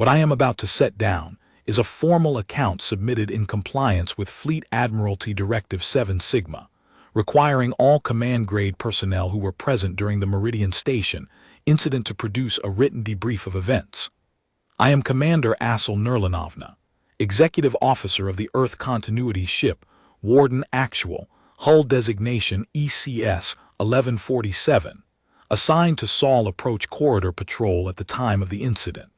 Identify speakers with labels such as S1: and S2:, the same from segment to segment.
S1: What I am about to set down is a formal account submitted in compliance with Fleet Admiralty Directive 7 Sigma, requiring all command-grade personnel who were present during the Meridian Station incident to produce a written debrief of events. I am Commander Assel Nerlinovna, Executive Officer of the Earth Continuity Ship, Warden Actual, hull designation ECS 1147, assigned to Saul Approach Corridor Patrol at the time of the incident.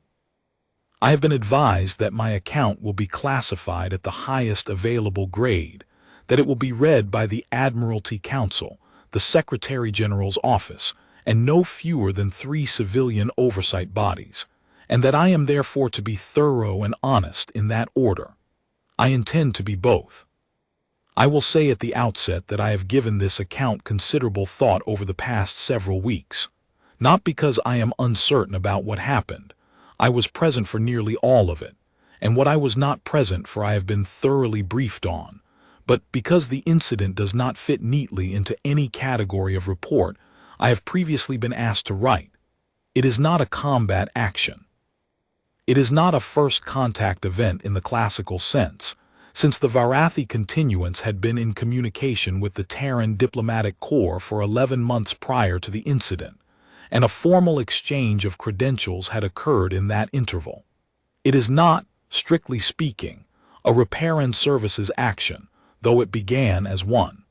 S1: I have been advised that my account will be classified at the highest available grade, that it will be read by the Admiralty Council, the Secretary General's office, and no fewer than 3 civilian oversight bodies, and that I am therefore to be thorough and honest in that order. I intend to be both. I will say at the outset that I have given this account considerable thought over the past several weeks, not because I am uncertain about what happened. I was present for nearly all of it, and what I was not present for I have been thoroughly briefed on, but because the incident does not fit neatly into any category of report I have previously been asked to write. It is not a combat action. It is not a first contact event in the classical sense, since the Varathi continuance had been in communication with the Terran Diplomatic Corps for 11 months prior to the incident, and a formal exchange of credentials had occurred in that interval. It is not, strictly speaking, a repair and services action, though it began as one.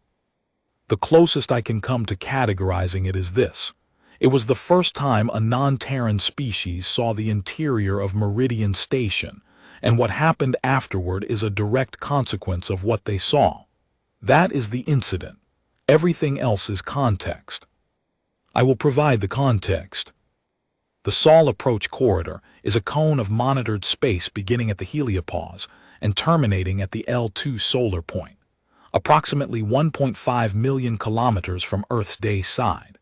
S1: The closest I can come to categorizing it is this. It was the first time a non-Terran species saw the interior of Meridian Station, and what happened afterward is a direct consequence of what they saw. That is the incident. Everything else is context. I will provide the context. The Saul Approach Corridor is a cone of monitored space beginning at the heliopause and terminating at the L2 solar point, approximately 1.5 million kilometers from Earth's day side.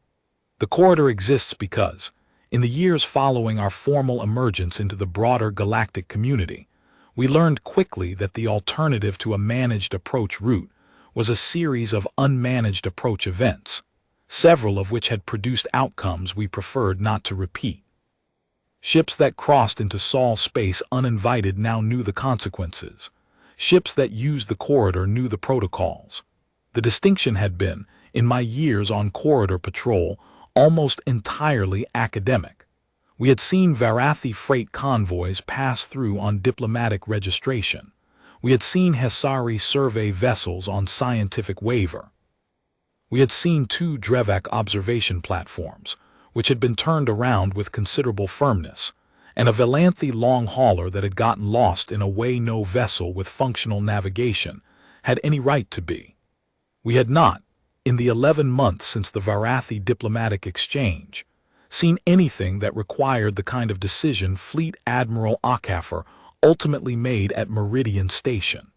S1: The corridor exists because, in the years following our formal emergence into the broader galactic community, we learned quickly that the alternative to a managed approach route was a series of unmanaged approach events, several of which had produced outcomes we preferred not to repeat. Ships that crossed into Saul space uninvited now knew the consequences. Ships that used the corridor knew the protocols. The distinction had been, in my years on corridor patrol, almost entirely academic. We had seen Varathi freight convoys pass through on diplomatic registration. We had seen Hesari survey vessels on scientific waiver. We had seen 2 Drevak observation platforms, which had been turned around with considerable firmness, and a Velanthi long hauler that had gotten lost in a way no vessel with functional navigation had any right to be. We had not, in the 11 months since the Varathi diplomatic exchange, seen anything that required the kind of decision Fleet Admiral Akaffer ultimately made at Meridian Station.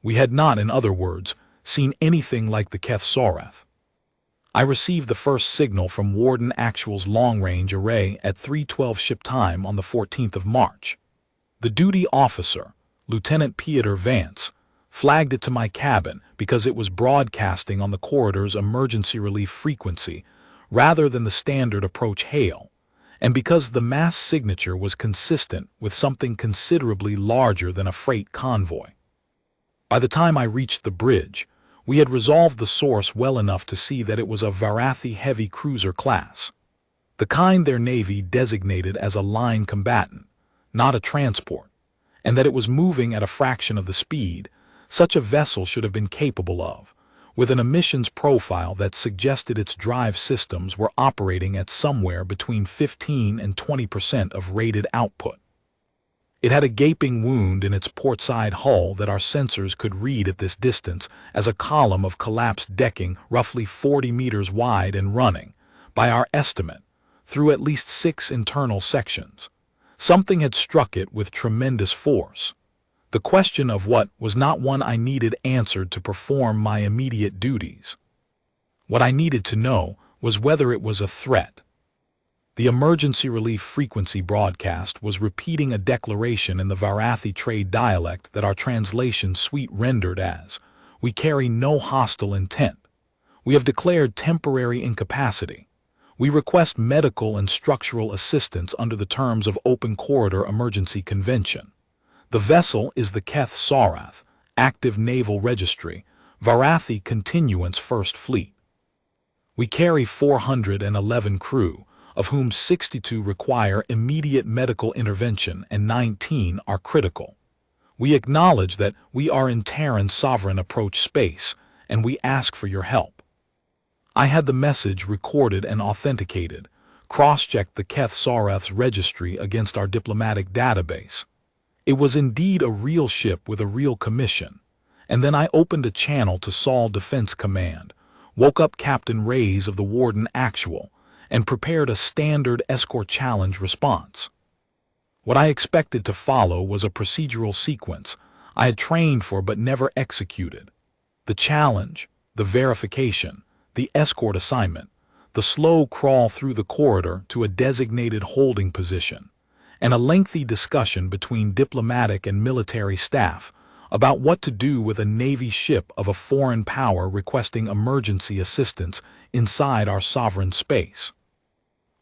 S1: We had not, in other words, seen anything like the Keth Soreth. I received the first signal from Warden Actual's long-range array at 3:12 ship time on the 14th of March. The duty officer, Lieutenant Pieter Vance, flagged it to my cabin because it was broadcasting on the corridor's emergency relief frequency rather than the standard approach hail, and because the mass signature was consistent with something considerably larger than a freight convoy. By the time I reached the bridge, we had resolved the source well enough to see that it was a Varathi heavy cruiser class, the kind their navy designated as a line combatant, not a transport, and that it was moving at a fraction of the speed such a vessel should have been capable of, with an emissions profile that suggested its drive systems were operating at somewhere between 15 and 20% of rated output. It had a gaping wound in its portside hull that our sensors could read at this distance as a column of collapsed decking roughly 40 meters wide and running, by our estimate, through at least 6 internal sections. Something had struck it with tremendous force. The question of what was not one I needed answered to perform my immediate duties. What I needed to know was whether it was a threat. The emergency relief frequency broadcast was repeating a declaration in the Varathi trade dialect that our translation suite rendered as, "We carry no hostile intent. We have declared temporary incapacity. We request medical and structural assistance under the terms of Open Corridor Emergency Convention. The vessel is the Keth Sarath, Active Naval Registry, Varathi Continuance First Fleet. We carry 411 crew, of whom 62 require immediate medical intervention and 19 are critical. We acknowledge that we are in Terran sovereign approach space, and we ask for your help. I had the message recorded and authenticated, cross-checked the Keth Sarath's registry against our diplomatic database. It was indeed a real ship with a real commission, and then I opened a channel to Sol Defense Command, woke up Captain Reyes of the Warden Actual, and prepared a standard escort challenge response. What I expected to follow was a procedural sequence I had trained for but never executed. The challenge, the verification, the escort assignment, the slow crawl through the corridor to a designated holding position, and a lengthy discussion between diplomatic and military staff about what to do with a Navy ship of a foreign power requesting emergency assistance inside our sovereign space.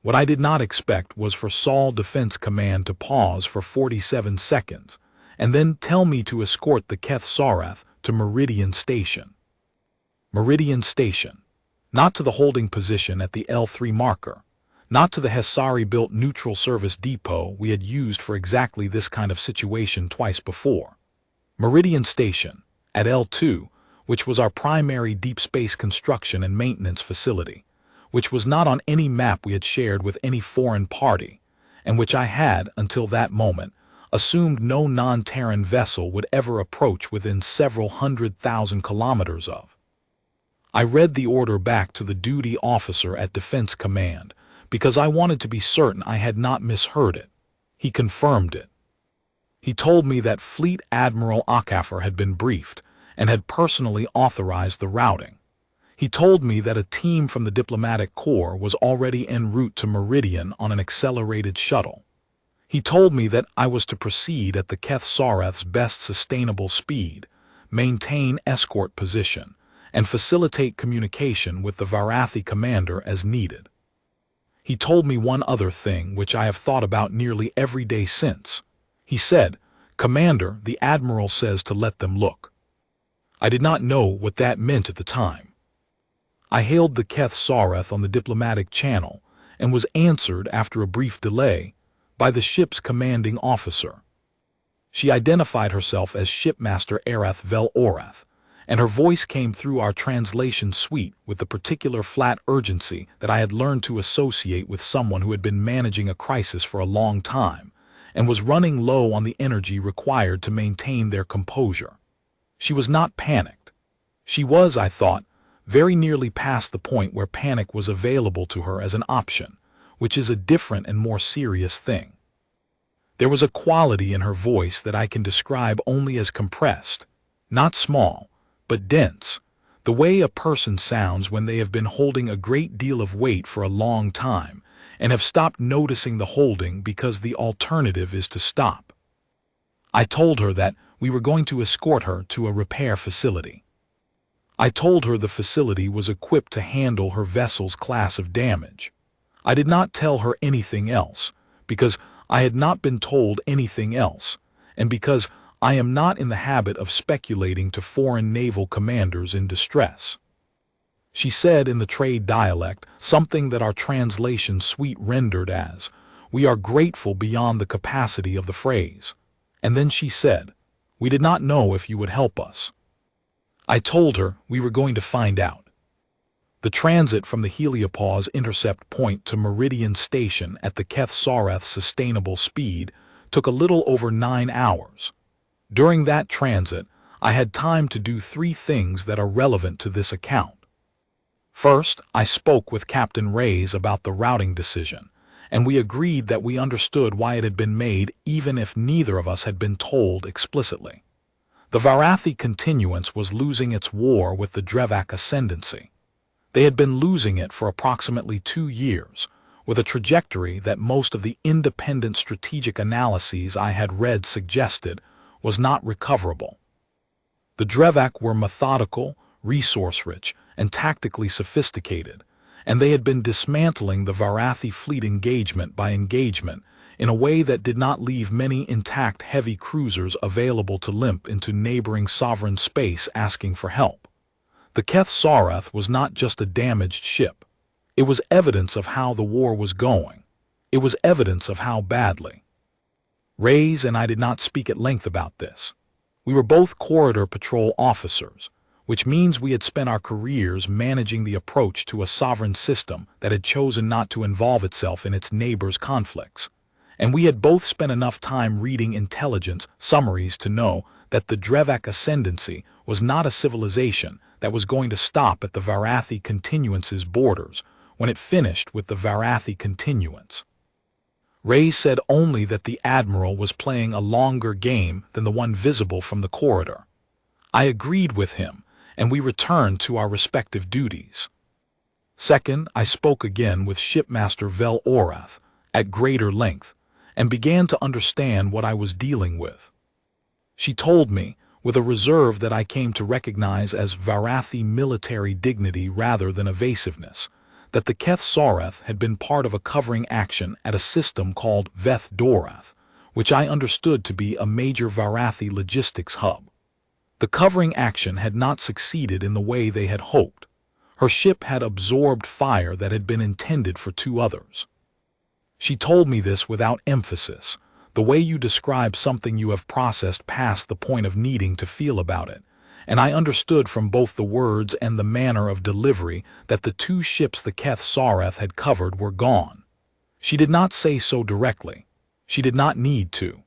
S1: What I did not expect was for Sol Defense Command to pause for 47 seconds and then tell me to escort the Keth Sarath to Meridian Station. Meridian Station. Not to the holding position at the L3 marker, not to the Hessari-built neutral service depot we had used for exactly this kind of situation twice before. Meridian Station, at L2, which was our primary deep space construction and maintenance facility, which was not on any map we had shared with any foreign party, and which I had, until that moment, assumed no non-Terran vessel would ever approach within several 100,000 kilometers of. I read the order back to the duty officer at Defense Command because I wanted to be certain I had not misheard it. He confirmed it. He told me that Fleet Admiral Akafor had been briefed and had personally authorized the routing. He told me that a team from the Diplomatic Corps was already en route to Meridian on an accelerated shuttle. He told me that I was to proceed at the Keth Sarath's best sustainable speed, maintain escort position, and facilitate communication with the Varathi commander as needed. He told me one other thing which I have thought about nearly every day since. He said, "Commander, the Admiral says to let them look." I did not know what that meant at the time. I hailed the Keth Sarath on the diplomatic channel and was answered after a brief delay by the ship's commanding officer. She identified herself as Shipmaster Arath Vel Orath, and her voice came through our translation suite with the particular flat urgency that I had learned to associate with someone who had been managing a crisis for a long time and was running low on the energy required to maintain their composure. She was not panicked. She was, I thought, very nearly past the point where panic was available to her as an option, which is a different and more serious thing. There was a quality in her voice that I can describe only as compressed, not small, but dense, the way a person sounds when they have been holding a great deal of weight for a long time and have stopped noticing the holding because the alternative is to stop. I told her that we were going to escort her to a repair facility. I told her the facility was equipped to handle her vessel's class of damage. I did not tell her anything else, because I had not been told anything else, and because I am not in the habit of speculating to foreign naval commanders in distress. She said in the trade dialect something that our translation suite rendered as, "We are grateful beyond the capacity of the phrase." And then she said, "We did not know if you would help us." I told her we were going to find out. The transit from the heliopause intercept point to Meridian Station at the Keth Sarath sustainable speed took a little over 9 hours. During that transit, I had time to do 3 things that are relevant to this account. First, I spoke with Captain Reyes about the routing decision, and we agreed that we understood why it had been made even if neither of us had been told explicitly. The Varathi continuance was losing its war with the Drevak ascendancy. They had been losing it for approximately 2 years, with a trajectory that most of the independent strategic analyses I had read suggested was not recoverable. The Drevak were methodical, resource-rich, and tactically sophisticated, and they had been dismantling the Varathi fleet engagement by engagement in a way that did not leave many intact heavy cruisers available to limp into neighboring sovereign space asking for help. The Keth Sarath was not just a damaged ship. It was evidence of how the war was going. It was evidence of how badly. Reyes and I did not speak at length about this. We were both corridor patrol officers, which means we had spent our careers managing the approach to a sovereign system that had chosen not to involve itself in its neighbors' conflicts. And we had both spent enough time reading intelligence summaries to know that the Drevak ascendancy was not a civilization that was going to stop at the Varathi continuance's borders when it finished with the Varathi continuance. Ray said only that the Admiral was playing a longer game than the one visible from the corridor. I agreed with him, and we returned to our respective duties. Second, I spoke again with Shipmaster Vel Orath at greater length, and began to understand what I was dealing with. She told me, with a reserve that I came to recognize as Varathi military dignity rather than evasiveness, that the Keth Sarath had been part of a covering action at a system called Veth Dorath, which I understood to be a major Varathi logistics hub. The covering action had not succeeded in the way they had hoped. Her ship had absorbed fire that had been intended for two others. She told me this without emphasis, the way you describe something you have processed past the point of needing to feel about it, and I understood from both the words and the manner of delivery that the two ships the Keth Sarath had covered were gone. She did not say so directly. She did not need to.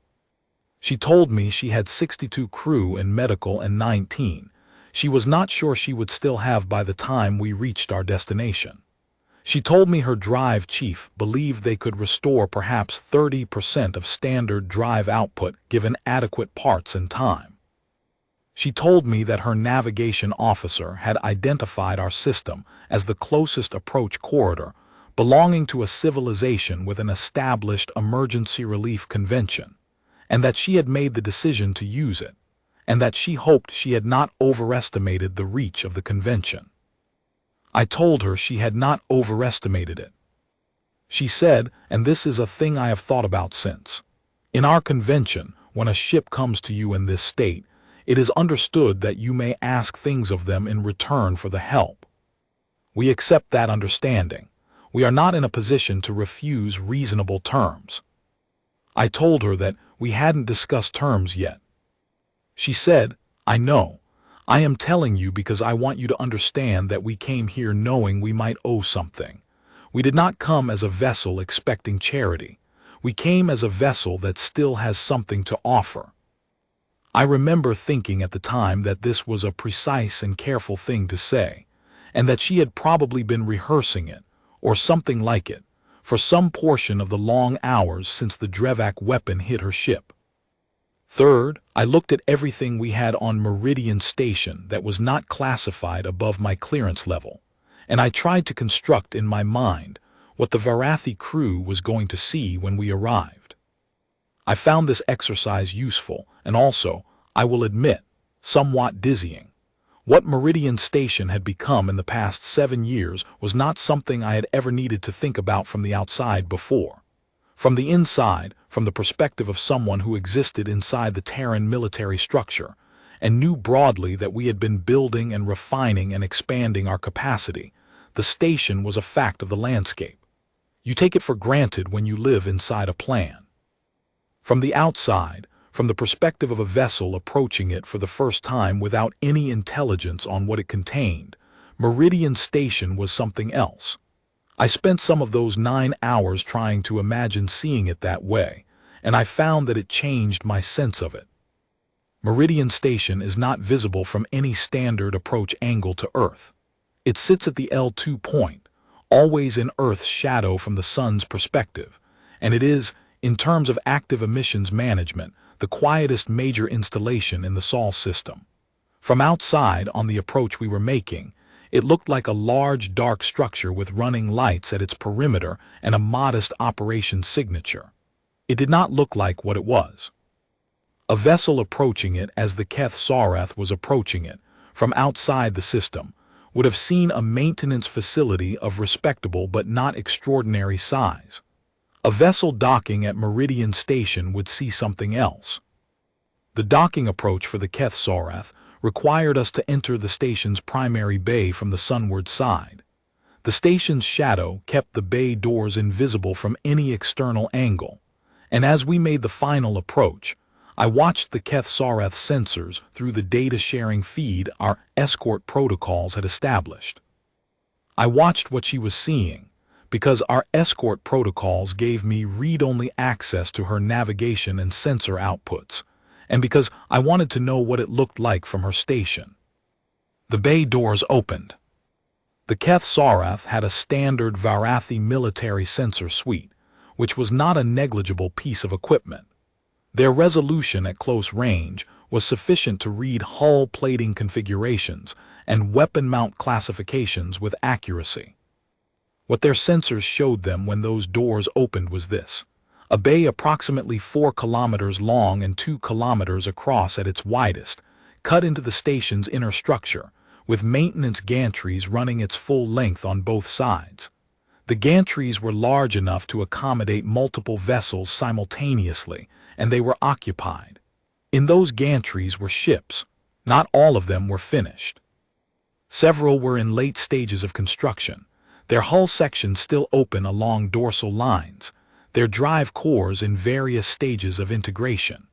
S1: She told me she had 62 crew in medical and 19. She was not sure she would still have by the time we reached our destination. She told me her drive chief believed they could restore perhaps 30% of standard drive output given adequate parts and time. She told me that her navigation officer had identified our system as the closest approach corridor belonging to a civilization with an established emergency relief convention, and that she had made the decision to use it, and that she hoped she had not overestimated the reach of the convention. I told her she had not overestimated it. She said, and this is a thing I have thought about since, in our convention, when a ship comes to you in this state, it is understood that you may ask things of them in return for the help. We accept that understanding. We are not in a position to refuse reasonable terms. I told her that we hadn't discussed terms yet. She said, I know. I am telling you because I want you to understand that we came here knowing we might owe something. We did not come as a vessel expecting charity. We came as a vessel that still has something to offer. I remember thinking at the time that this was a precise and careful thing to say, and that she had probably been rehearsing it, or something like it, for some portion of the long hours since the Drevak weapon hit her ship. Third, I looked at everything we had on Meridian Station that was not classified above my clearance level, and I tried to construct in my mind what the Varathi crew was going to see when we arrived. I found this exercise useful and also, I will admit, somewhat dizzying. What Meridian Station had become in the past 7 years was not something I had ever needed to think about from the outside before. From the inside, from the perspective of someone who existed inside the Terran military structure, and knew broadly that we had been building and refining and expanding our capacity, the station was a fact of the landscape. You take it for granted when you live inside a plan. From the outside, from the perspective of a vessel approaching it for the first time without any intelligence on what it contained, Meridian Station was something else. I spent some of those 9 hours trying to imagine seeing it that way, and I found that it changed my sense of it. Meridian Station is not visible from any standard approach angle to Earth. It sits at the L2 point, always in Earth's shadow from the Sun's perspective, and it is, in terms of active emissions management, the quietest major installation in the Sol system. From outside, on the approach we were making, it looked like a large dark structure with running lights at its perimeter and a modest operation signature. It did not look like what it was. A vessel approaching it as the Keth Sarath was approaching it, from outside the system, would have seen a maintenance facility of respectable but not extraordinary size. A vessel docking at Meridian Station would see something else. The docking approach for the Keth Sorath required us to enter the station's primary bay from the sunward side. The station's shadow kept the bay doors invisible from any external angle, and as we made the final approach, I watched the Keth Sorath sensors through the data-sharing feed our escort protocols had established. I watched what she was seeing, because our escort protocols gave me read-only access to her navigation and sensor outputs, and because I wanted to know what it looked like from her station. The bay doors opened. The Keth Sorath had a standard Varathi military sensor suite, which was not a negligible piece of equipment. Their resolution at close range was sufficient to read hull plating configurations and weapon mount classifications with accuracy. What their sensors showed them when those doors opened was this: a bay approximately 4 kilometers long and 2 kilometers across at its widest, cut into the station's inner structure, with maintenance gantries running its full length on both sides. The gantries were large enough to accommodate multiple vessels simultaneously, and they were occupied. In those gantries were ships. Not all of them were finished. Several were in late stages of construction, their hull sections still open along dorsal lines, their drive cores in various stages of integration.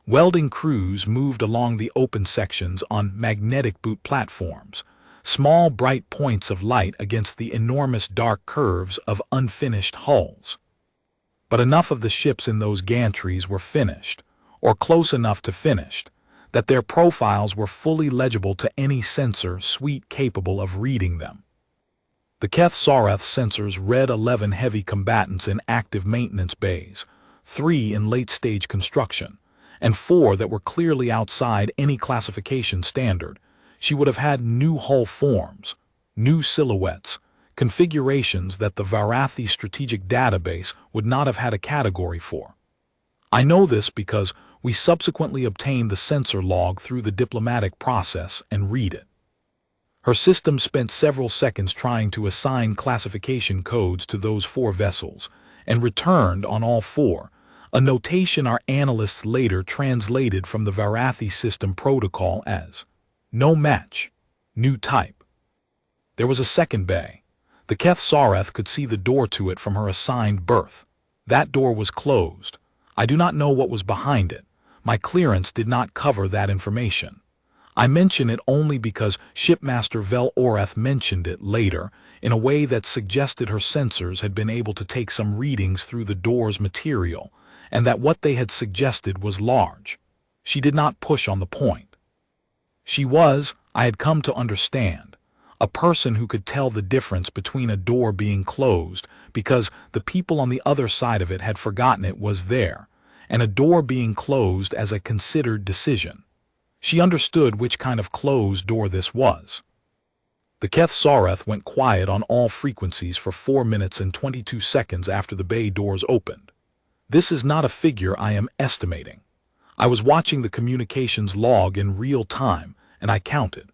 S1: Welding crews moved along the open sections on magnetic boot platforms, small bright points of light against the enormous dark curves of unfinished hulls. But enough of the ships in those gantries were finished, or close enough to finished, that their profiles were fully legible to any sensor suite capable of reading them. The Keth Sorath sensors read 11 heavy combatants in active maintenance bays, 3 in late-stage construction, and 4 that were clearly outside any classification standard. She would have had new hull forms, new silhouettes, configurations that the Varathi Strategic Database would not have had a category for. I know this because we subsequently obtained the sensor log through the diplomatic process and read it. Her system spent several seconds trying to assign classification codes to those 4 vessels, and returned on all 4, a notation our analysts later translated from the Varathi system protocol as no match, new type. There was a second bay. The Keth Sorath could see the door to it from her assigned berth. That door was closed. I do not know what was behind it. My clearance did not cover that information. I mention it only because Shipmaster Vel Orath mentioned it later in a way that suggested her sensors had been able to take some readings through the door's material, and that what they had suggested was large. She did not push on the point. She was, I had come to understand, a person who could tell the difference between a door being closed because the people on the other side of it had forgotten it was there, and a door being closed as a considered decision. She understood which kind of closed door this was. The Keth Sorath went quiet on all frequencies for 4 minutes and 22 seconds after the bay doors opened. This is not a figure I am estimating. I was watching the communications log in real time, and I counted.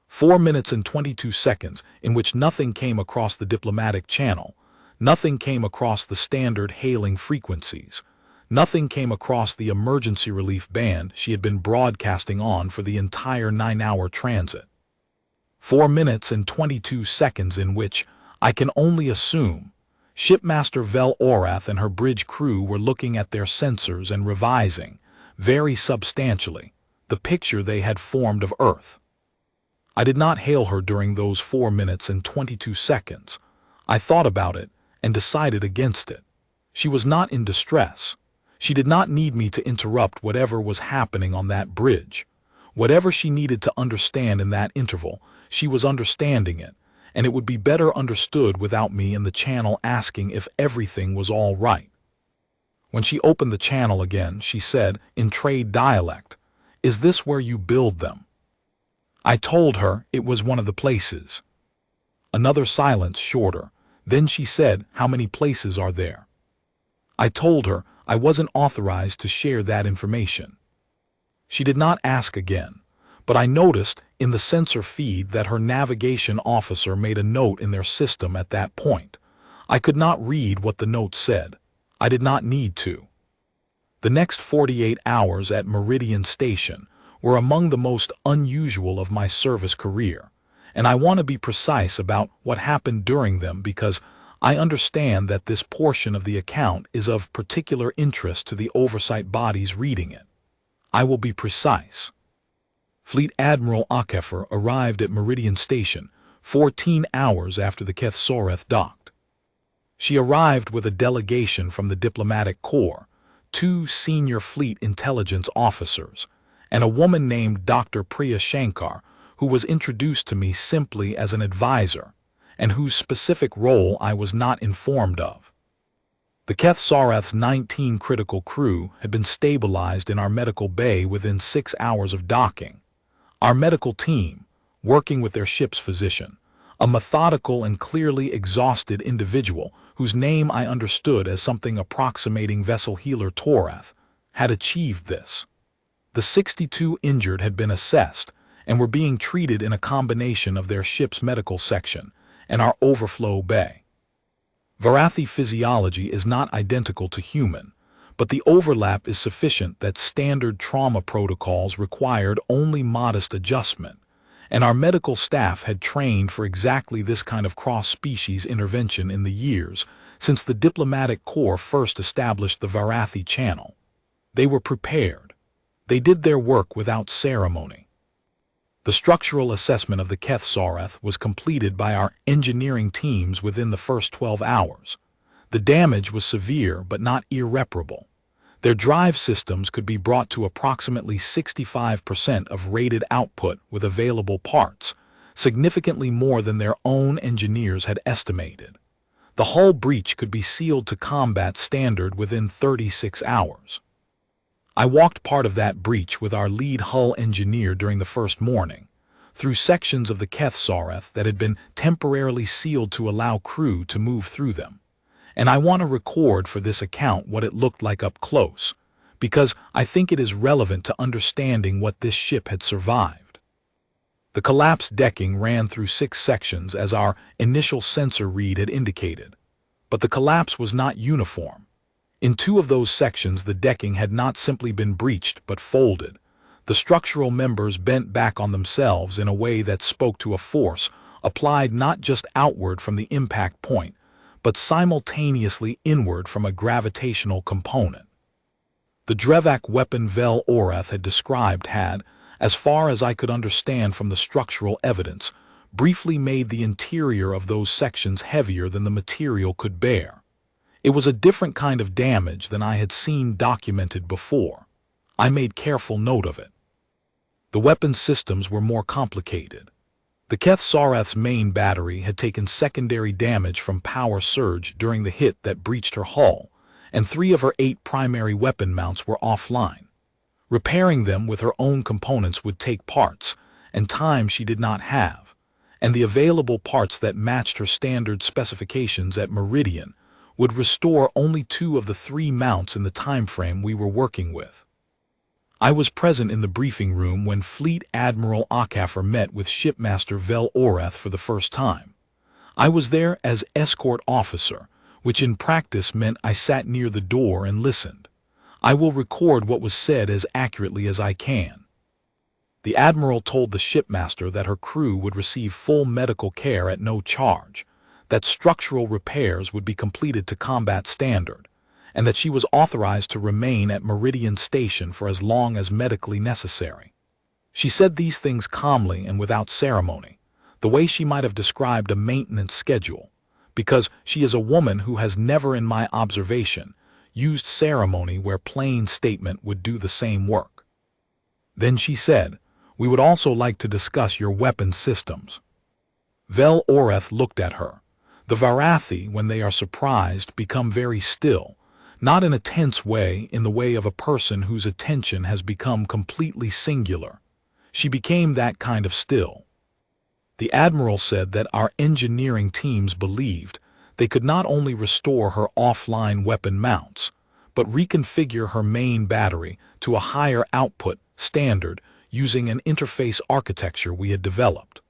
S1: 4 minutes and 22 seconds in which nothing came across the diplomatic channel, nothing came across the standard hailing frequencies, nothing came across the emergency relief band she had been broadcasting on for the entire 9-hour transit. 4 minutes and 22 seconds in which, I can only assume, Shipmaster Vel Orath and her bridge crew were looking at their sensors and revising, very substantially, the picture they had formed of Earth. I did not hail her during those 4 minutes and 22 seconds. I thought about it and decided against it. She was not in distress. She did not need me to interrupt whatever was happening on that bridge. Whatever she needed to understand in that interval, she was understanding it, and it would be better understood without me in the channel asking if everything was all right. When she opened the channel again, she said, in trade dialect, "Is this where you build them?" I told her it was one of the places. Another silence shorter. Then she said, "How many places are there?" I told her I wasn't authorized to share that information. She did not ask again, but I noticed in the sensor feed that her navigation officer made a note in their system at that point. I could not read what the note said. I did not need to. The next 48 hours at Meridian Station were among the most unusual of my service career, and I want to be precise about what happened during them because I understand that this portion of the account is of particular interest to the oversight bodies reading it. I will be precise. Fleet Admiral Akefer arrived at Meridian Station 14 hours after the Keth Soreth docked. She arrived with a delegation from the Diplomatic Corps, 2 senior fleet intelligence officers, and a woman named Dr. Priya Shankar, who was introduced to me simply as an advisor, and whose specific role I was not informed of. The Keth Soreth's 19 critical crew had been stabilized in our medical bay within 6 hours of docking. Our medical team, working with their ship's physician, a methodical and clearly exhausted individual whose name I understood as something approximating vessel healer Torath, had achieved this. The 62 injured had been assessed and were being treated in a combination of their ship's medical section and our overflow bay. Varathi physiology is not identical to human, but the overlap is sufficient that standard trauma protocols required only modest adjustment, and our medical staff had trained for exactly this kind of cross-species intervention in the years since the Diplomatic Corps first established the Varathi Channel. They were prepared. They did their work without ceremony. The structural assessment of the Keth Soreth was completed by our engineering teams within the first 12 hours. The damage was severe but not irreparable. Their drive systems could be brought to approximately 65% of rated output with available parts, significantly more than their own engineers had estimated. The hull breach could be sealed to combat standard within 36 hours. I walked part of that breach with our lead hull engineer during the first morning, through sections of the Keth Soreth that had been temporarily sealed to allow crew to move through them. And I want to record for this account what it looked like up close, because I think it is relevant to understanding what this ship had survived. The collapsed decking ran through 6 sections as our initial sensor read had indicated, but the collapse was not uniform. In 2 of those sections, the decking had not simply been breached but folded. The structural members bent back on themselves in a way that spoke to a force applied not just outward from the impact point, but simultaneously inward from a gravitational component. The Drevak weapon Vel Oreth had described had, as far as I could understand from the structural evidence, briefly made the interior of those sections heavier than the material could bear. It was a different kind of damage than I had seen documented before. I made careful note of it. The weapon systems were more complicated. The Keth Soreth's main battery had taken secondary damage from power surge during the hit that breached her hull, and 3 of her 8 primary weapon mounts were offline. Repairing them with her own components would take parts, and time she did not have, and the available parts that matched her standard specifications at Meridian would restore only 2 of the 3 mounts in the time frame we were working with. I was present in the briefing room when Fleet Admiral Akefer met with Shipmaster Vel Oreth for the first time. I was there as escort officer, which in practice meant I sat near the door and listened. I will record what was said as accurately as I can. The Admiral told the shipmaster that her crew would receive full medical care at no charge, that structural repairs would be completed to combat standard, and that she was authorized to remain at Meridian Station for as long as medically necessary. She said these things calmly and without ceremony, the way she might have described a maintenance schedule, because she is a woman who has never, in my observation, used ceremony where plain statement would do the same work. Then she said, "We would also like to discuss your weapon systems." Vel Oreth looked at her. The Varathi, when they are surprised, become very still, not in a tense way, in the way of a person whose attention has become completely singular. She became that kind of still. The Admiral said that our engineering teams believed they could not only restore her offline weapon mounts, but reconfigure her main battery to a higher output standard using an interface architecture we had developed.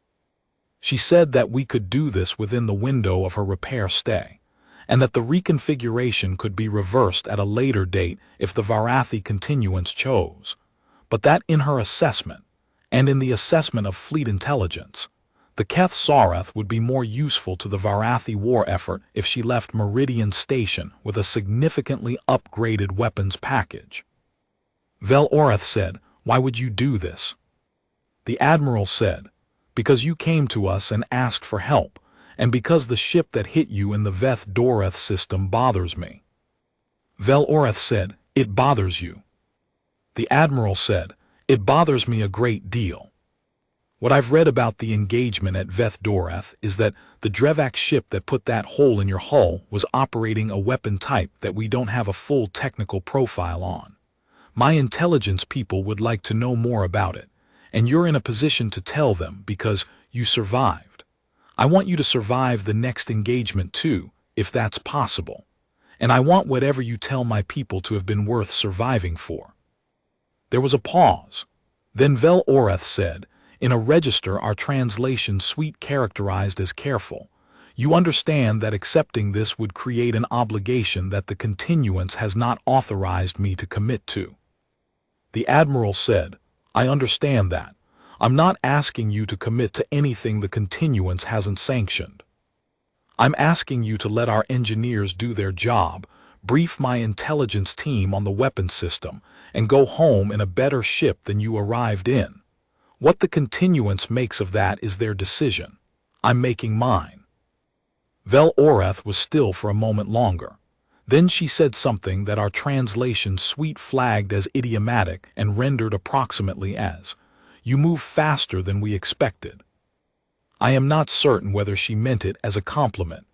S1: She said that we could do this within the window of her repair stay, and that the reconfiguration could be reversed at a later date if the Varathi continuance chose, but that in her assessment, and in the assessment of fleet intelligence, the Keth Sarath would be more useful to the Varathi war effort if she left Meridian Station with a significantly upgraded weapons package. Vel Orath said, "Why would you do this?" The Admiral said, "Because you came to us and asked for help, and because the ship that hit you in the Veth Doreth system bothers me." Vel Orath said, "It bothers you." The Admiral said, "It bothers me a great deal. What I've read about the engagement at Veth Doreth is that the Drevak ship that put that hole in your hull was operating a weapon type that we don't have a full technical profile on. My intelligence people would like to know more about it, and you're in a position to tell them because you survived. I want you to survive the next engagement too, if that's possible. And I want whatever you tell my people to have been worth surviving for." There was a pause. Then Vel Orath said, "In a register our translation suite characterized as careful. You understand that accepting this would create an obligation that the continuance has not authorized me to commit to." The Admiral said, "I understand that. I'm not asking you to commit to anything the continuance hasn't sanctioned. I'm asking you to let our engineers do their job, brief my intelligence team on the weapons system, and go home in a better ship than you arrived in. What the continuance makes of that is their decision. I'm making mine." Vel Orath was still for a moment longer. Then she said something that our translation suite flagged as idiomatic and rendered approximately as, "You move faster than we expected." I am not certain whether she meant it as a compliment.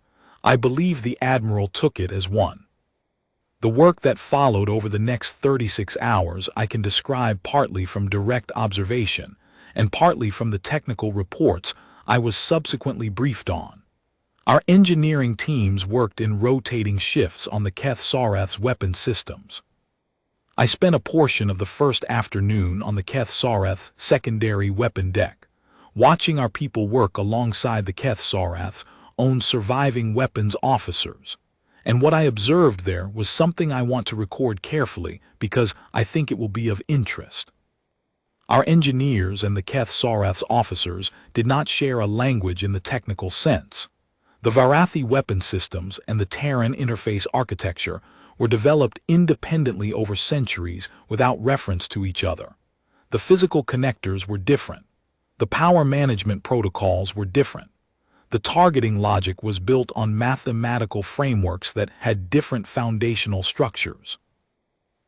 S1: I believe the Admiral took it as one. The work that followed over the next 36 hours I can describe partly from direct observation, and partly from the technical reports I was subsequently briefed on. Our engineering teams worked in rotating shifts on the Keth Sarath's weapon systems. I spent a portion of the first afternoon on the Keth Sarath's secondary weapon deck, watching our people work alongside the Keth Sarath's own surviving weapons officers. And what I observed there was something I want to record carefully because I think it will be of interest. Our engineers and the Keth Sarath's officers did not share a language in the technical sense. The Varathi weapon systems and the Terran interface architecture were developed independently over centuries without reference to each other. The physical connectors were different. The power management protocols were different. The targeting logic was built on mathematical frameworks that had different foundational structures.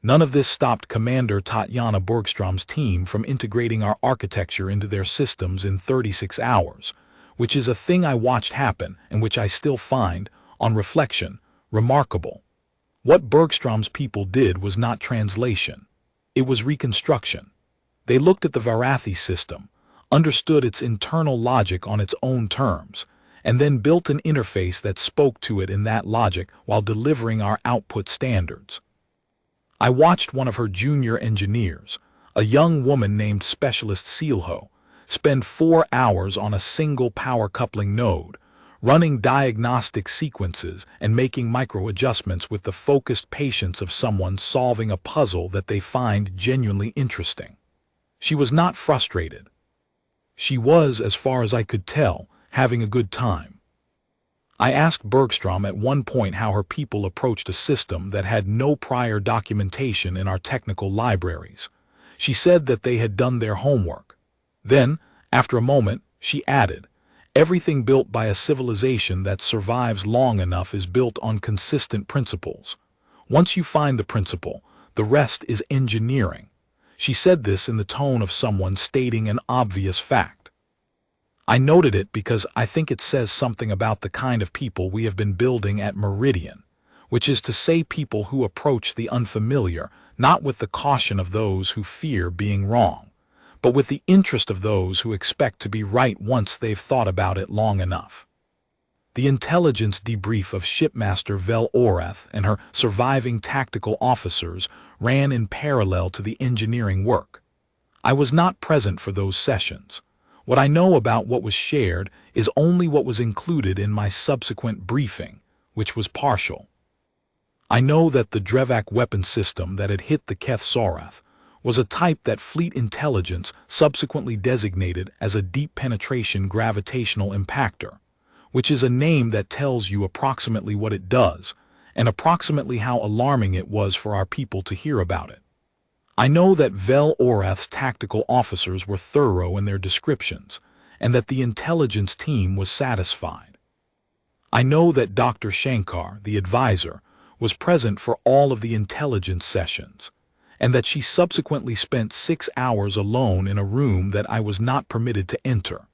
S1: None of this stopped Commander Tatiana Bergstrom's team from integrating our architecture into their systems in 36 hours, which is a thing I watched happen and which I still find, on reflection, remarkable. What Bergstrom's people did was not translation. It was reconstruction. They looked at the Varathi system, understood its internal logic on its own terms, and then built an interface that spoke to it in that logic while delivering our output standards. I watched one of her junior engineers, a young woman named Specialist Sealho, spend 4 hours on a single power coupling node, running diagnostic sequences and making micro-adjustments with the focused patience of someone solving a puzzle that they find genuinely interesting. She was not frustrated. She was, as far as I could tell, having a good time. I asked Bergstrom at one point how her people approached a system that had no prior documentation in our technical libraries. She said that they had done their homework. Then, after a moment, she added, "Everything built by a civilization that survives long enough is built on consistent principles. Once you find the principle, the rest is engineering." She said this in the tone of someone stating an obvious fact. I noted it because I think it says something about the kind of people we have been building at Meridian, which is to say people who approach the unfamiliar not with the caution of those who fear being wrong, but with the interest of those who expect to be right once they've thought about it long enough. The intelligence debrief of Shipmaster Vel Orath and her surviving tactical officers ran in parallel to the engineering work. I was not present for those sessions. What I know about what was shared is only what was included in my subsequent briefing, which was partial. I know that the Drevak weapon system that had hit the Keth Sorath was a type that Fleet Intelligence subsequently designated as a deep penetration gravitational impactor, which is a name that tells you approximately what it does and approximately how alarming it was for our people to hear about it. I know that Vel Orath's tactical officers were thorough in their descriptions and that the intelligence team was satisfied. I know that Dr. Shankar, the advisor, was present for all of the intelligence sessions, and that she subsequently spent 6 hours alone in a room that I was not permitted to enter.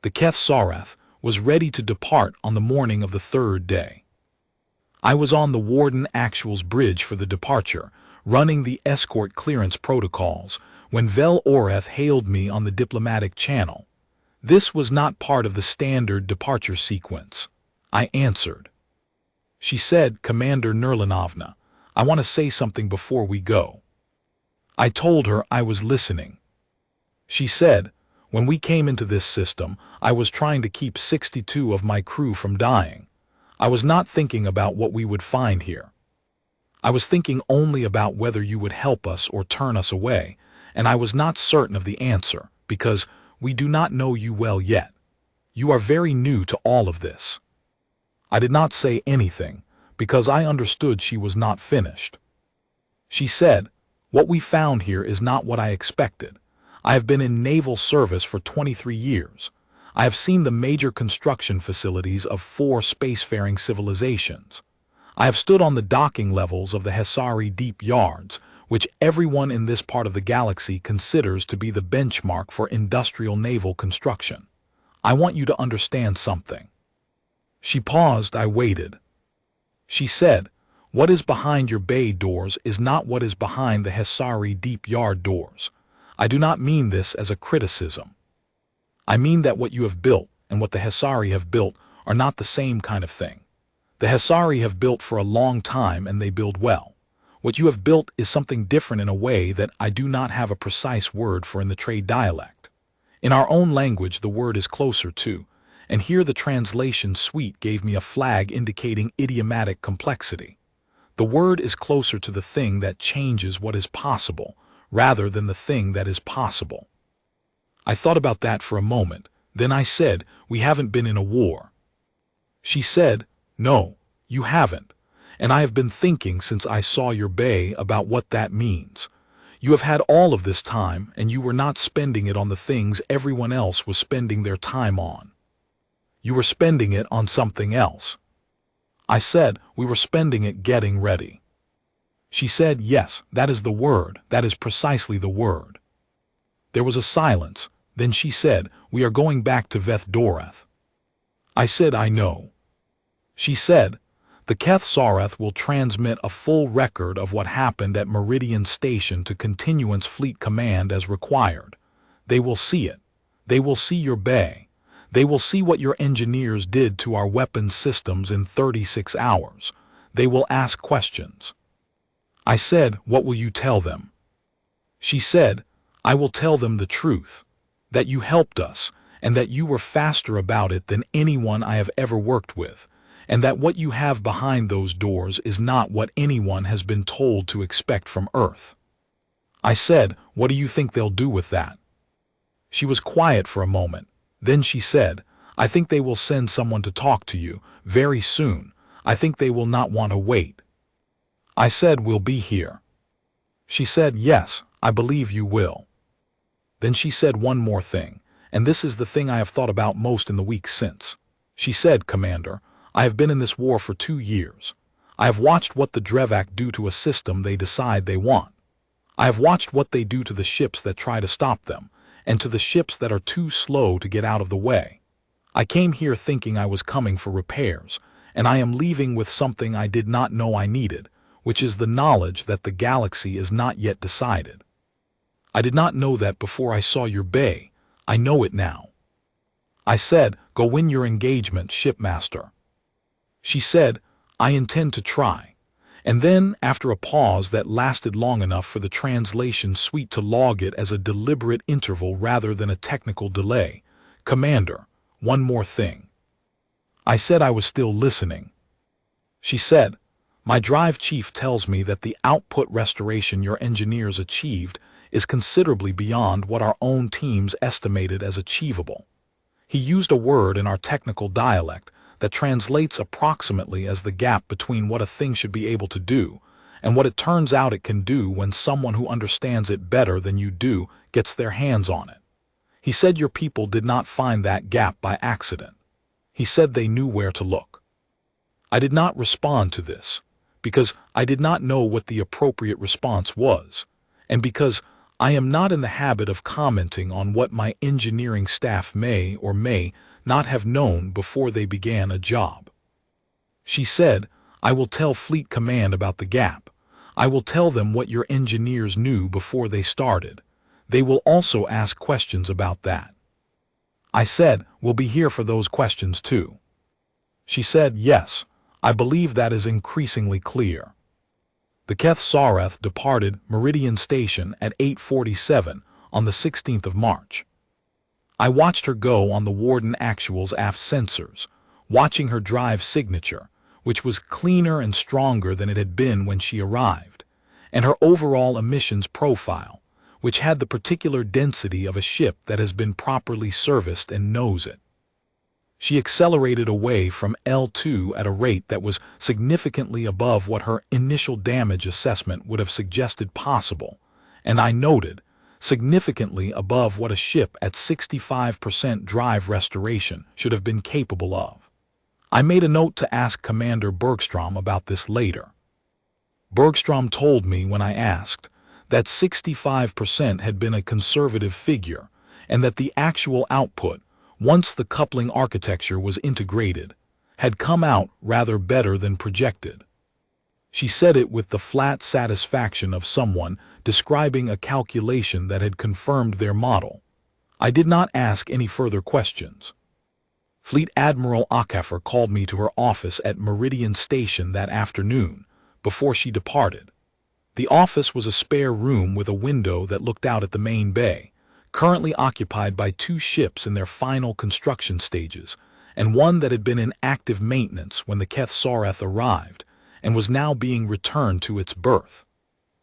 S1: The Keth Sorath was ready to depart on the morning of the 3rd day. I was on the Warden Actual's bridge for the departure, running the escort clearance protocols, when Vel Orath hailed me on the diplomatic channel. This was not part of the standard departure sequence. I answered. She said, "Commander Nerlinovna, I want to say something before we go." I told her I was listening. She said, "When we came into this system, I was trying to keep 62 of my crew from dying. I was not thinking about what we would find here. I was thinking only about whether you would help us or turn us away, and I was not certain of the answer, because we do not know you well yet. You are very new to all of this." I did not say anything, because I understood she was not finished. She said, "What we found here is not what I expected. I have been in naval service for 23 years. I have seen the major construction facilities of 4 spacefaring civilizations. I have stood on the docking levels of the Hesari deep yards, which everyone in this part of the galaxy considers to be the benchmark for industrial naval construction. I want you to understand something." She paused. I waited. She said, "What is behind your bay doors is not what is behind the Hesari deep yard doors. I do not mean this as a criticism. I mean that what you have built and what the Hesari have built are not the same kind of thing. The Hesari have built for a long time and they build well. What you have built is something different in a way that I do not have a precise word for in the trade dialect. In our own language the word is closer to, and here the translation suite gave me a flag indicating idiomatic complexity. The word is closer to the thing that changes what is possible, rather than the thing that is possible." I thought about that for a moment. Then I said, "We haven't been in a war." She said, "No, you haven't, and I have been thinking since I saw your bay about what that means. You have had all of this time, and you were not spending it on the things everyone else was spending their time on. You were spending it on something else." I said, "We were spending it getting ready." She said, "Yes, that is the word, that is precisely the word." There was a silence. Then she said, "We are going back to Veth Dorath." I said, "I know." She said, "The Keth Sorath will transmit a full record of what happened at Meridian Station to Continuance Fleet Command as required. They will see it. They will see your bay. They will see what your engineers did to our weapons systems in 36 hours. They will ask questions." I said, "What will you tell them?" She said, "I will tell them the truth, that you helped us, and that you were faster about it than anyone I have ever worked with, and that what you have behind those doors is not what anyone has been told to expect from Earth." I said, "What do you think they'll do with that?" She was quiet for a moment. Then she said, "I think they will send someone to talk to you, very soon. I think they will not want to wait." I said, "We'll be here." She said, "Yes, I believe you will." Then she said one more thing, and this is the thing I have thought about most in the weeks since. She said, "Commander, I have been in this war for 2 years. I have watched what the Drevak do to a system they decide they want. I have watched what they do to the ships that try to stop them, and to the ships that are too slow to get out of the way. I came here thinking I was coming for repairs, and I am leaving with something I did not know I needed, which is the knowledge that the galaxy is not yet decided. I did not know that before I saw your bay. I know it now." I said, "Go win your engagement, shipmaster." She said, "I intend to try. And then, after a pause that lasted long enough for the translation suite to log it as a deliberate interval rather than a technical delay, "Commander, one more thing." I said I was still listening. She said, "My drive chief tells me that the output restoration your engineers achieved is considerably beyond what our own teams estimated as achievable." He used a word in our technical dialect that translates approximately as the gap between what a thing should be able to do and what it turns out it can do when someone who understands it better than you do gets their hands on it. He said your people did not find that gap by accident. He said they knew where to look. I did not respond to this, because I did not know what the appropriate response was, and because I am not in the habit of commenting on what my engineering staff may or may not have known before they began a job. She said, "I will tell Fleet Command about the gap. I will tell them what your engineers knew before they started. They will also ask questions about that." I said, "We'll be here for those questions too." She said, "Yes, I believe that is increasingly clear." The Keth Sareth departed Meridian Station at 8:47 on the 16th of March. I watched her go on the Warden Actual's aft sensors, watching her drive signature, which was cleaner and stronger than it had been when she arrived, and her overall emissions profile, which had the particular density of a ship that has been properly serviced and knows it. She accelerated away from L2 at a rate that was significantly above what her initial damage assessment would have suggested possible, and I noted, significantly above what a ship at 65% drive restoration should have been capable of. I made a note to ask Commander Bergstrom about this later. Bergstrom told me when I asked that 65% had been a conservative figure and that the actual output, once the coupling architecture was integrated, had come out rather better than projected. She said it with the flat satisfaction of someone describing a calculation that had confirmed their model. I did not ask any further questions. Fleet Admiral Ackefer called me to her office at Meridian Station that afternoon, before she departed. The office was a spare room with a window that looked out at the main bay, currently occupied by 2 ships in their final construction stages, and one that had been in active maintenance when the Keth Sareth arrived, and was now being returned to its berth.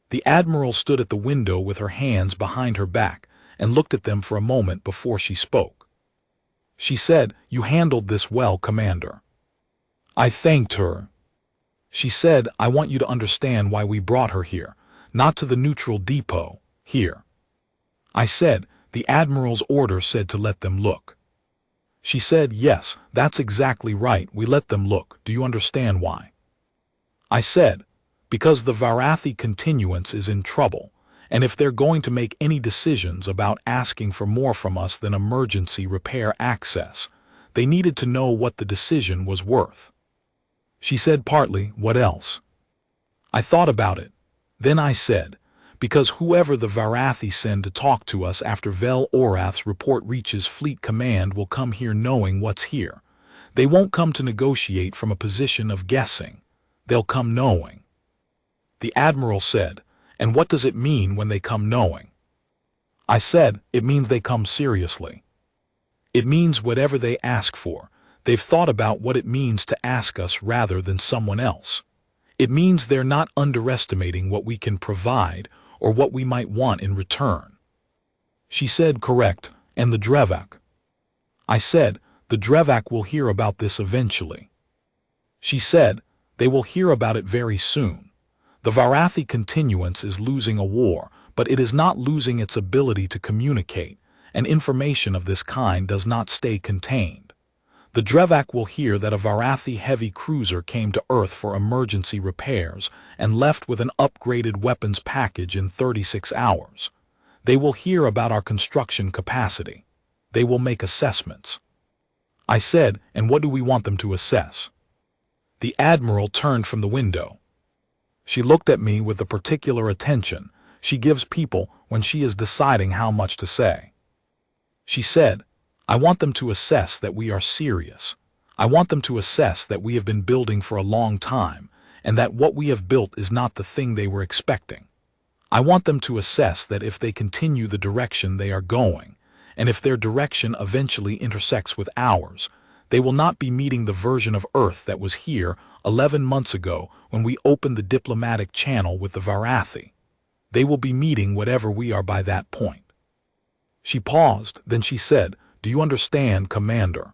S1: The Admiral stood at the window with her hands behind her back and looked at them for a moment before she spoke. She said, "You handled this well, Commander." I thanked her. She said, "I want you to understand why we brought her here, not to the neutral depot, here." I said, "The Admiral's order said to let them look." She said, "Yes, that's exactly right, we let them look. Do you understand why?" I said, "Because the Varathi continuance is in trouble, and if they're going to make any decisions about asking for more from us than emergency repair access, they needed to know what the decision was worth." She said partly, "What else?" I thought about it. Then I said, "Because whoever the Varathi send to talk to us after Vel Orath's report reaches Fleet Command will come here knowing what's here. They won't come to negotiate from a position of guessing. They'll come knowing." The Admiral said, "And what does it mean when they come knowing?" I said, "It means they come seriously. It means whatever they ask for, they've thought about what it means to ask us rather than someone else. It means they're not underestimating what we can provide or what we might want in return." She said, "Correct, and the Drevak?" I said, "The Drevak will hear about this eventually." She said, "They will hear about it very soon. The Varathi continuance is losing a war, but it is not losing its ability to communicate, and information of this kind does not stay contained. The Drevak will hear that a Varathi heavy cruiser came to Earth for emergency repairs and left with an upgraded weapons package in 36 hours. They will hear about our construction capacity. They will make assessments." I said, "And what do we want them to assess?" The Admiral turned from the window. She looked at me with the particular attention she gives people when she is deciding how much to say. She said, "I want them to assess that we are serious. I want them to assess that we have been building for a long time, and that what we have built is not the thing they were expecting. I want them to assess that if they continue the direction they are going, and if their direction eventually intersects with ours, they will not be meeting the version of Earth that was here 11 months ago when we opened the diplomatic channel with the Varathi. They will be meeting whatever we are by that point. She paused, then she said, "Do you understand, Commander?"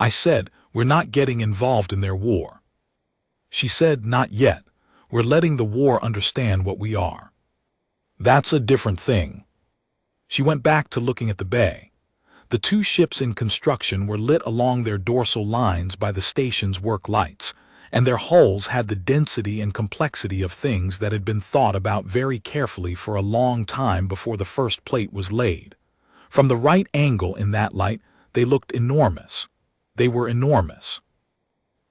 S1: I said, "We're not getting involved in their war." She said, "Not yet. We're letting the war understand what we are." That's a different thing. She went back to looking at the bay. The two ships in construction were lit along their dorsal lines by the station's work lights, and their hulls had the density and complexity of things that had been thought about very carefully for a long time before the first plate was laid. From the right angle in that light, they looked enormous. They were enormous.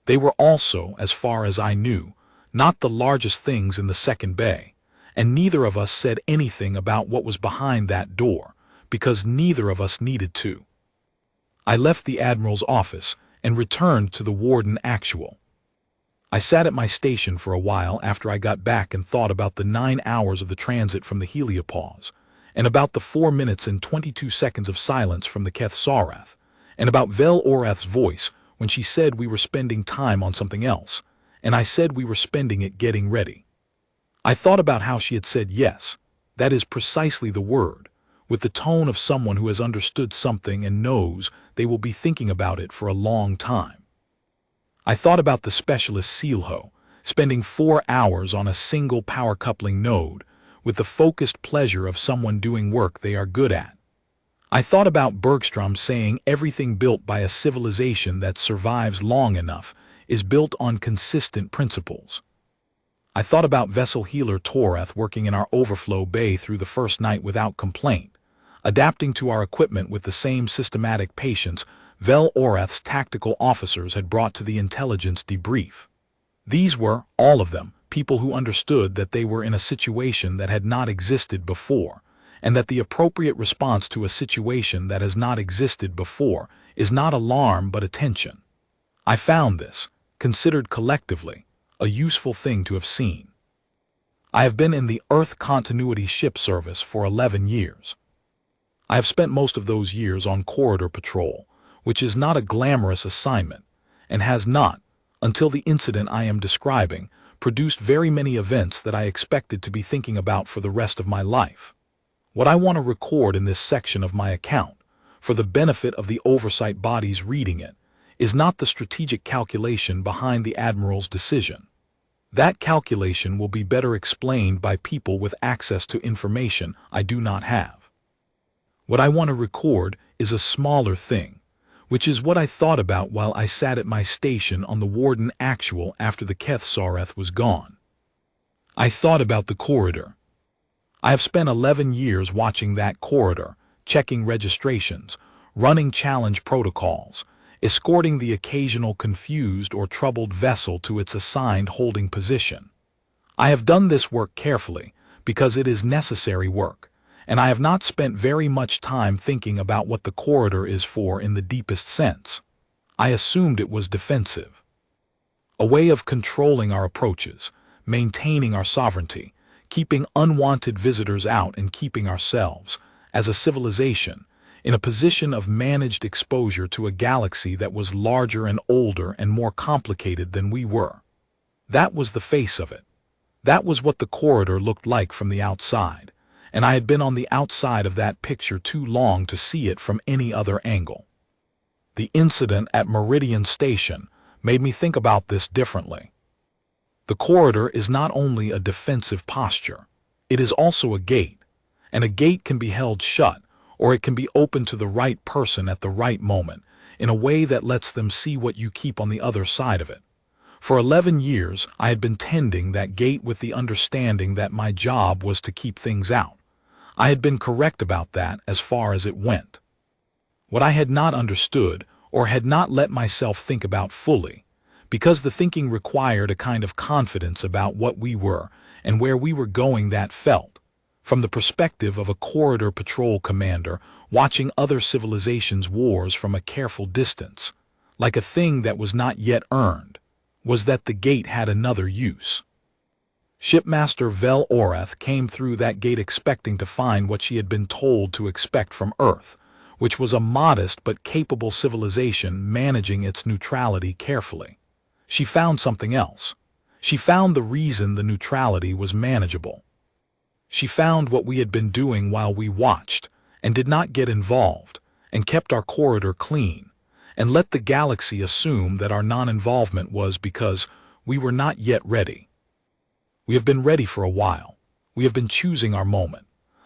S1: They were also, as far as I knew, not the largest things in the second bay, and neither of us said anything about what was behind that door, because neither of us needed to. I left the Admiral's office and returned to the Warden Actual. I sat at my station for a while after I got back and thought about the 9 hours of the transit from the heliopause, and about the 4 minutes and 22 seconds of silence from the Keth Sarath, and about Vel Orath's voice when she said we were spending time on something else, and I said we were spending it getting ready. I thought about how she had said yes, that is precisely the word, with the tone of someone who has understood something and knows they will be thinking about it for a long time. I thought about the specialist Sealho, spending 4 hours on a single power coupling node, with the focused pleasure of someone doing work they are good at. I thought about Bergstrom saying everything built by a civilization that survives long enough is built on consistent principles. I thought about vessel healer Torath working in our overflow bay through the first night without complaint, adapting to our equipment with the same systematic patience Vel Orath's tactical officers had brought to the intelligence debrief. These were, all of them, people who understood that they were in a situation that had not existed before, and that the appropriate response to a situation that has not existed before is not alarm but attention. I found this, considered collectively, a useful thing to have seen. I have been in the Earth Continuity Ship Service for 11 years. I have spent most of those years on corridor patrol, which is not a glamorous assignment, and has not, until the incident I am describing, produced very many events that I expected to be thinking about for the rest of my life. What I want to record in this section of my account, for the benefit of the oversight bodies reading it, is not the strategic calculation behind the Admiral's decision. That calculation will be better explained by people with access to information I do not have. What I want to record is a smaller thing, which is what I thought about while I sat at my station on the Warden Actual after the Keth Sarath was gone. I thought about the corridor. I have spent 11 years watching that corridor, checking registrations, running challenge protocols, escorting the occasional confused or troubled vessel to its assigned holding position. I have done this work carefully because it is necessary work, and I have not spent very much time thinking about what the corridor is for in the deepest sense. I assumed it was defensive. A way of controlling our approaches, maintaining our sovereignty, keeping unwanted visitors out and keeping ourselves, as a civilization, in a position of managed exposure to a galaxy that was larger and older and more complicated than we were. That was the face of it. That was what the corridor looked like from the outside, and I had been on the outside of that picture too long to see it from any other angle. The incident at Meridian Station made me think about this differently. The corridor is not only a defensive posture, it is also a gate, and a gate can be held shut, or it can be opened to the right person at the right moment, in a way that lets them see what you keep on the other side of it. For 11 years, I had been tending that gate with the understanding that my job was to keep things out. I had been correct about that as far as it went. What I had not understood, or had not let myself think about fully, because the thinking required a kind of confidence about what we were and where we were going that felt, from the perspective of a corridor patrol commander watching other civilizations' wars from a careful distance, like a thing that was not yet earned, was that the gate had another use. Shipmaster Vel Orath came through that gate expecting to find what she had been told to expect from Earth, which was a modest but capable civilization managing its neutrality carefully. She found something else. She found the reason the neutrality was manageable. She found what we had been doing while we watched, and did not get involved, and kept our corridor clean, and let the galaxy assume that our non-involvement was because we were not yet ready. We have been ready for a while. We have been choosing our moment.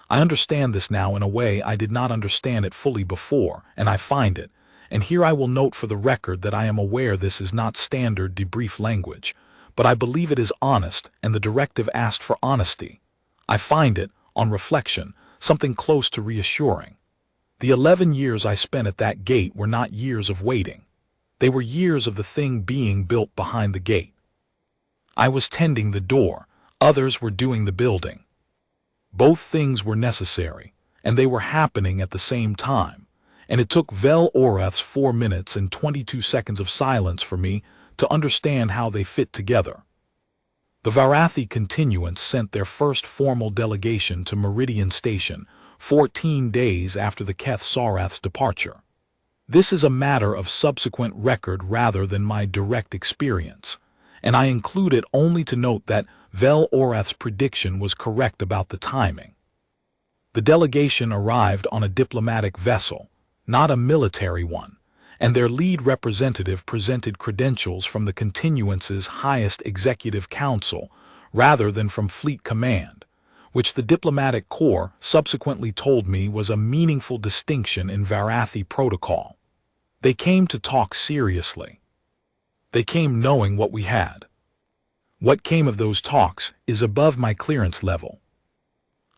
S1: I understand this now in a way I did not understand it fully before, and I find it, and here I will note for the record that I am aware this is not standard debrief language, but I believe it is honest, and the directive asked for honesty. I find it, on reflection, something close to reassuring. The 11 years I spent at that gate were not years of waiting. They were years of the thing being built behind the gate. I was tending the door, others were doing the building. Both things were necessary, and they were happening at the same time, and it took Vel Orath's 4 minutes and 22 seconds of silence for me to understand how they fit together. The Varathi continuance sent their first formal delegation to Meridian Station 14 days after the Keth Sarath's departure. This is a matter of subsequent record rather than my direct experience, and I include it only to note that Vel Orath's prediction was correct about the timing. The delegation arrived on a diplomatic vessel, not a military one, and their lead representative presented credentials from the continuance's highest executive council rather than from Fleet Command, which the diplomatic corps subsequently told me was a meaningful distinction in Varathi protocol. They came to talk seriously. They came knowing what we had. What came of those talks is above my clearance level.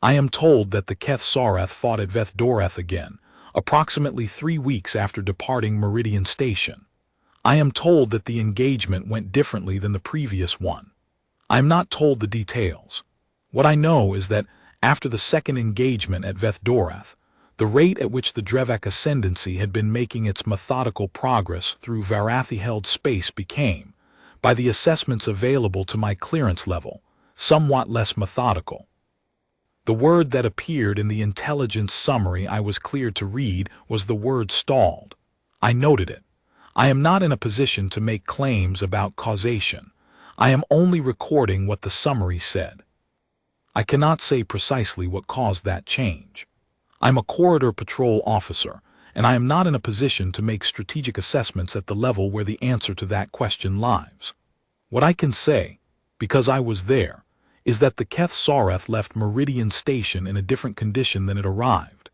S1: I am told that the Keth Sarath fought at Veth Dorath again, approximately 3 weeks after departing Meridian Station. I am told that the engagement went differently than the previous one. I am not told the details. What I know is that after the second engagement at Veth Dorath, the rate at which the Drevak Ascendancy had been making its methodical progress through Varathi-held space became, by the assessments available to my clearance level, somewhat less methodical. The word that appeared in the intelligence summary I was cleared to read was the word stalled. I noted it. I am not in a position to make claims about causation. I am only recording what the summary said. I cannot say precisely what caused that change. I'm a corridor patrol officer, and I am not in a position to make strategic assessments at the level where the answer to that question lies. What I can say, because I was there, is that the Keth Sarath left Meridian Station in a different condition than it arrived,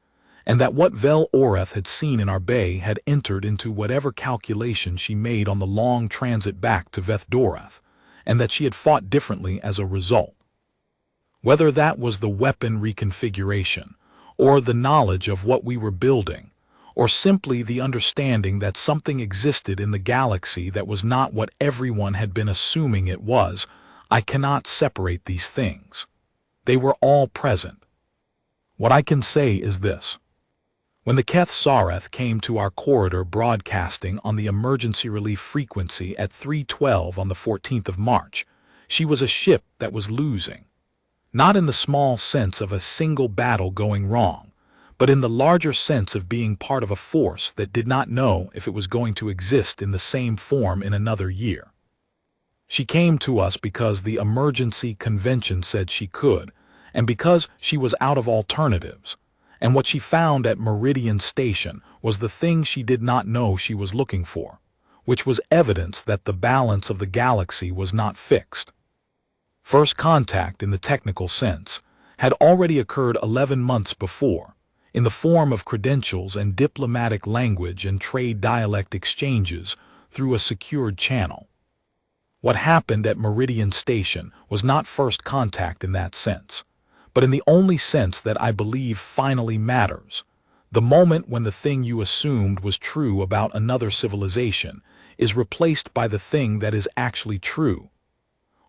S1: and that what Vel Orath had seen in our bay had entered into whatever calculation she made on the long transit back to Veth Dorath, and that she had fought differently as a result. Whether that was the weapon reconfiguration, or the knowledge of what we were building, or simply the understanding that something existed in the galaxy that was not what everyone had been assuming it was, I cannot separate these things. They were all present. What I can say is this. When the Keth Sarath came to our corridor broadcasting on the emergency relief frequency at 3:12 on the 14th of March, she was a ship that was losing. Not in the small sense of a single battle going wrong, but in the larger sense of being part of a force that did not know if it was going to exist in the same form in another year. She came to us because the emergency convention said she could, and because she was out of alternatives, and what she found at Meridian Station was the thing she did not know she was looking for, which was evidence that the balance of the galaxy was not fixed. First contact, in the technical sense, had already occurred 11 months before, in the form of credentials and diplomatic language and trade dialect exchanges through a secured channel. What happened at Meridian Station was not first contact in that sense, but in the only sense that I believe finally matters. The moment when the thing you assumed was true about another civilization is replaced by the thing that is actually true.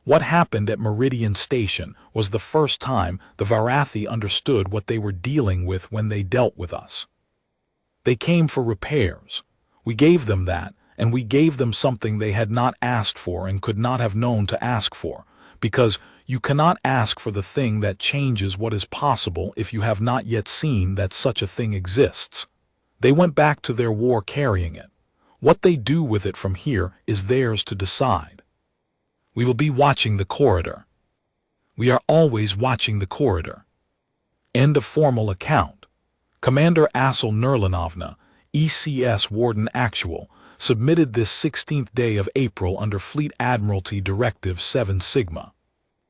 S1: What happened at Meridian Station was the first time the Varathi understood what they were dealing with when they dealt with us. They came for repairs. We gave them that, and we gave them something they had not asked for and could not have known to ask for, because you cannot ask for the thing that changes what is possible if you have not yet seen that such a thing exists. They went back to their war carrying it. What they do with it from here is theirs to decide. We will be watching the corridor. We are always watching the corridor. End of formal account. Commander Assel Nerlinovna, ECS Warden Actual, submitted this 16th day of April under Fleet Admiralty Directive 7 Sigma.